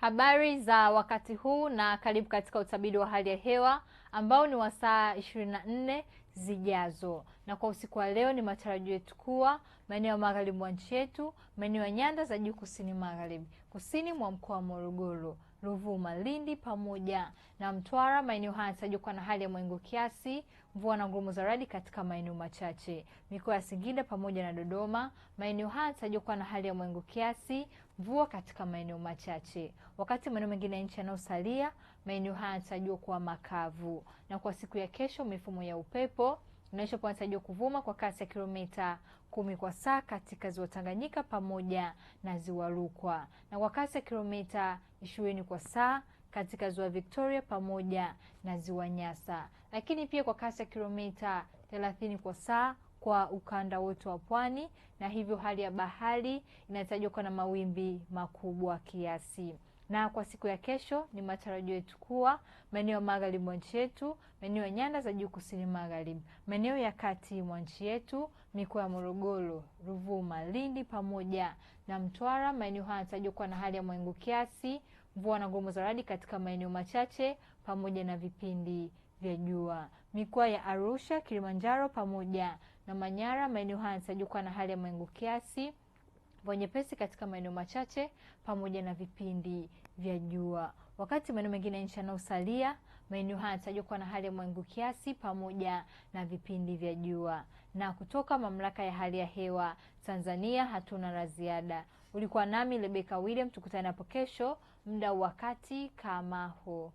Habari za wakati huu na karibu katika utabiri wa hali ya hewa ambao ni wa saa 24 zijazo. Na kwa usiku wa leo ni matarajio yetu kuwa maeneo ya magharibi mwa nchi yetu, maeneo ya nyanda za juu kusini magharibi, kusini mwa mkoa wa Morogoro, Ruvuma, Lindi pamoja na Mtwara, maeneo haya yanatarajiwa kuwa na hali ya mawingu kiasi, mvua na ngurumo za radi katika maeneo machache. Mikoa ya Singida pamoja na Dodoma, maeneo haya yanatarajiwa kuwa na hali ya mawingu kiasi, mvua katika maeneo machache. Wakati maeneo mengine ya nchi yanayosalia, maeneo haya yanatarajiwa kuwa makavu. Na kwa siku ya kesho, mifumo ya upepo inatarajiwa kuvuma kwa kasi ya kilomita 10 kwa saa katika ziwa Tanganyika pamoja na ziwa Rukwa, na kwa kasi ya kilomita 20 kwa saa katika ziwa Victoria pamoja na ziwa Nyasa, lakini pia kwa kasi ya kilomita 30 kwa saa kwa ukanda wote wa pwani, na hivyo hali ya bahari inatarajiwa kuwa na mawimbi makubwa kiasi. Na kwa siku ya kesho ni matarajio yetu kuwa maeneo ya magharibi mwa nchi yetu, maeneo ya nyanda za juu kusini magharibi, maeneo ya kati mwa nchi yetu, mikoa ya Morogoro, Ruvuma, Lindi pamoja na Mtwara, maeneo haya yanatarajiwa kuwa na hali ya mawingu kiasi, mvua na ngurumo za radi katika maeneo machache pamoja na vipindi vya jua. Mikoa ya Arusha, Kilimanjaro pamoja na Manyara, maeneo haya yanatarajiwa kuwa na hali ya mawingu kiasi, mvua nyepesi katika maeneo machache pamoja na vipindi vya jua. Wakati maeneo mengine ya nchi yanayosalia, maeneo haya yanatarajiwa kuwa na hali ya mawingu kiasi pamoja na vipindi vya jua. Na kutoka Mamlaka ya Hali ya Hewa Tanzania hatuna la ziada. Ulikuwa nami Rebecca William, tukutane hapo kesho muda wakati kama huu.